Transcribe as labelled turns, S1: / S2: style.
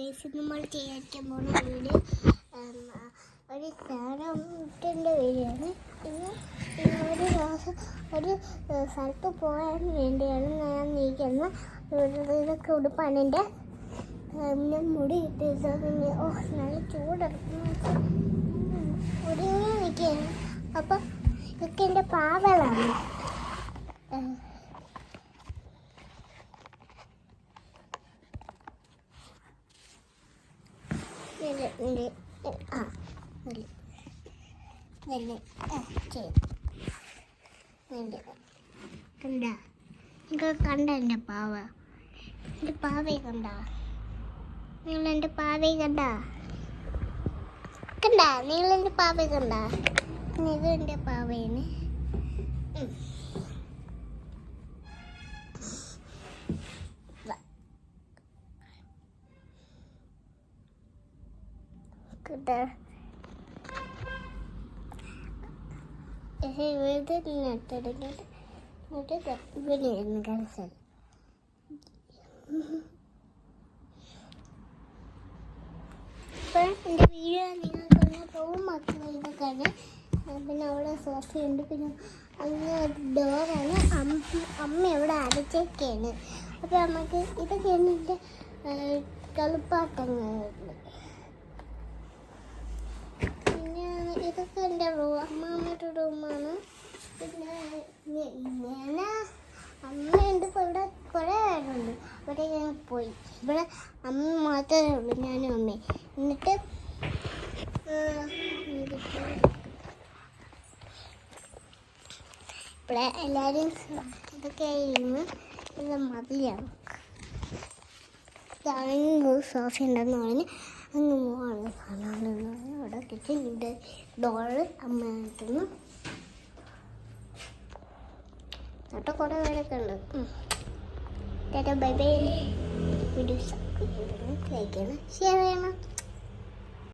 S1: നമ്മൾ ചെയ്യാൻ പോകുന്ന വീഡിയോ ഒരു സ്നാനത്തിൻ്റെ വീഡിയോയാണ്. ഒരു ദിവസം ഒരു സ്ഥലത്ത് പോകാൻ വേണ്ടിയാണ് ഞാൻ നീക്കുന്നത്. ഇതൊക്കെ ഉടുപ്പാണ് എൻ്റെ. ഞാൻ മുടി ഇട്ടിട്ട് നല്ല ചൂടെടുക്കുന്ന ഒരുങ്ങി നിൽക്കുകയാണ്. അപ്പം ഇതൊക്കെ എൻ്റെ പാവകളാണ്. കണ്ട എൻ്റെ പാവ, എൻ്റെ പാവയെ കണ്ട നിങ്ങൾ? എൻ്റെ പാവയെ കണ്ട നിങ്ങൾ? എൻ്റെ പാവയെ കണ്ട? ഇത് എൻ്റെ പാവയാണ്. എൻ്റെ വീഡിയോ നിങ്ങൾക്ക് പോകും മക്കൾ. ഇതൊക്കെയാണ്. പിന്നെ അവിടെ സോഫയുണ്ട്. പിന്നെ അങ്ങ് ഡോറാണ്. അമ്മ ഇവിടെ അടച്ചൊക്കെയാണ്. അപ്പോൾ നമുക്ക് ഇതൊക്കെയാണ് എൻ്റെ കളിപ്പാട്ടങ്ങൾ. പിന്നെ ഇതൊക്കെ എൻ്റെ റൂം, അമ്മമ്മയുടെ റൂമാണ്. പിന്നെ ഞാൻ അമ്മയുണ്ട്. ഇപ്പോൾ ഇവിടെ കുറേ പേരുണ്ട്. ഇവിടെ ഞാൻ പോയി. ഇവിടെ അമ്മ മാത്രമേ ഉള്ളൂ, ഞാനും അമ്മയും. എന്നിട്ട് ഇവിടെ എല്ലാവരും ഇതൊക്കെ ആയിരുന്നു. ഇത് മതിയാണ്. അങ്ങ് സോഫ ഉണ്ടെന്ന് പറഞ്ഞ് അങ്ങ് പോവാണ് കാണാമെന്ന് പറഞ്ഞ് അവിടെ കിച്ചണിൻ്റെ ഡോറ് അമ്മ കിട്ടുന്നു. എന്നിട്ട് കുറേ പേരൊക്കെ ഉണ്ട്. Bye bye. വീഡിയോ ലൈക്ക് ചെയ്യണം, ഷെയർ ചെയ്യണം.